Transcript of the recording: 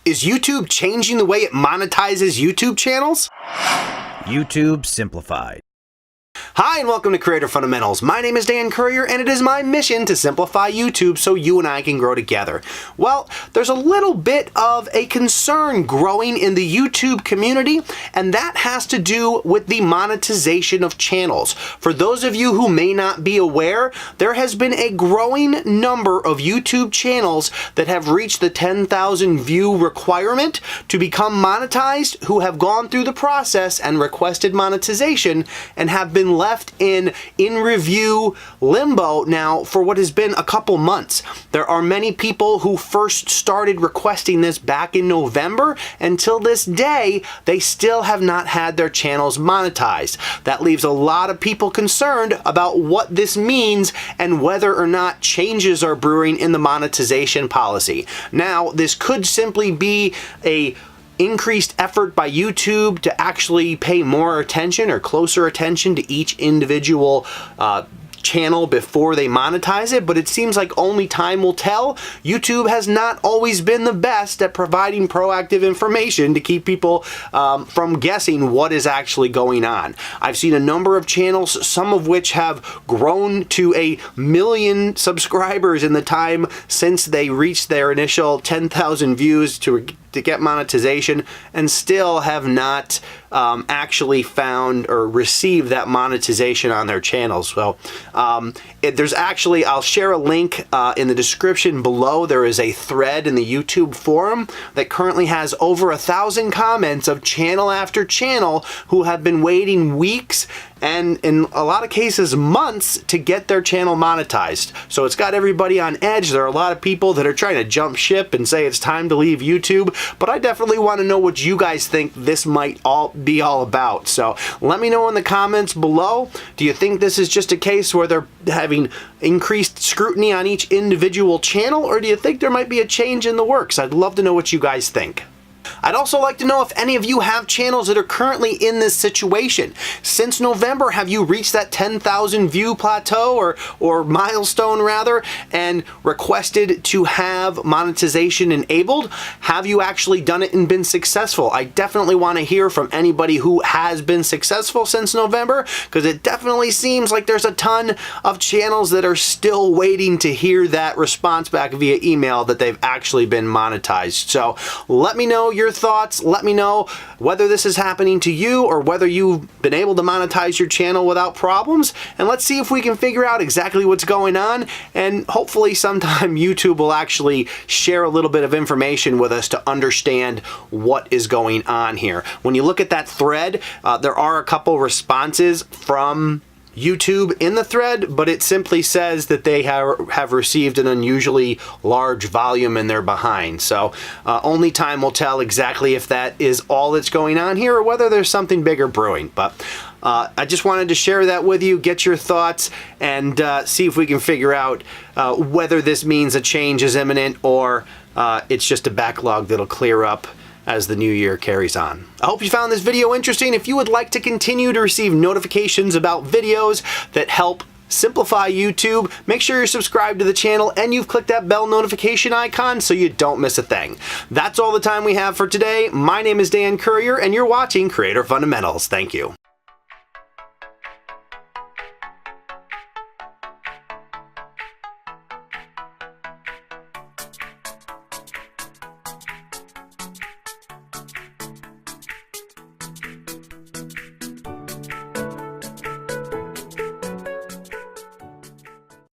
Is YouTube changing the way it monetizes YouTube channels? YouTube Simplified. Hi and welcome to Creator Fundamentals. My name is Dan Currier and it is my mission to simplify YouTube so you and I can grow together. Well, there's a little bit of a concern growing in the YouTube community, and that has to do with the monetization of channels. For those of you who may not be aware, there has been a growing number of YouTube channels that have reached the 10,000 view requirement to become monetized, who have gone through the process and requested monetization and have been left in review limbo now for what has been a couple months. There are many people who first started requesting this back in November. Until this day, they still have not had their channels monetized. That leaves a lot of people concerned about what this means and whether or not changes are brewing in the monetization policy. Now, this could simply be a increased effort by YouTube to actually pay more attention or closer attention to each individual channel before they monetize it, but it seems like only time will tell. YouTube has not always been the best at providing proactive information to keep people from guessing what is actually going on. I've seen a number of channels, some of which have grown to 1 million subscribers in the time since they reached their initial 10,000 views to get monetization, and still have not actually found or received that monetization on their channels. So there's actually, I'll share a link in the description below. There is a thread in the YouTube forum that currently has over 1,000 comments of channel after channel who have been waiting weeks and in a lot of cases months to get their channel monetized. So it's got everybody on edge. There are a lot of people that are trying to jump ship and say it's time to leave YouTube, but I definitely want to know what you guys think this might be all about. So let me know in the comments below. Do you think this is just a case where they're having increased scrutiny on each individual channel, or do you think there might be a change in the works? I'd love to know what you guys think. I'd also like to know if any of you have channels that are currently in this situation. Since November, have you reached that 10,000 view plateau or milestone rather, and requested to have monetization enabled? Have you actually done it and been successful? I definitely want to hear from anybody who has been successful since November, because it definitely seems like there's a ton of channels that are still waiting to hear that response back via email that they've actually been monetized. So let me know your thoughts. Let me know whether this is happening to you or whether you've been able to monetize your channel without problems, and let's see if we can figure out exactly what's going on, and hopefully sometime YouTube will actually share a little bit of information with us to understand what is going on here. When you look at that thread, there are a couple responses from YouTube in the thread, but it simply says that they have received an unusually large volume and they're behind. So only time will tell exactly if that is all that's going on here or whether there's something bigger brewing. But I just wanted to share that with you, get your thoughts, and see if we can figure out whether this means a change is imminent or it's just a backlog that'll clear up as the new year carries on. I hope you found this video interesting. If you would like to continue to receive notifications about videos that help simplify YouTube, make sure you're subscribed to the channel and you've clicked that bell notification icon so you don't miss a thing. That's all the time we have for today. My name is Dan Currier and you're watching Creator Fundamentals. Thank you.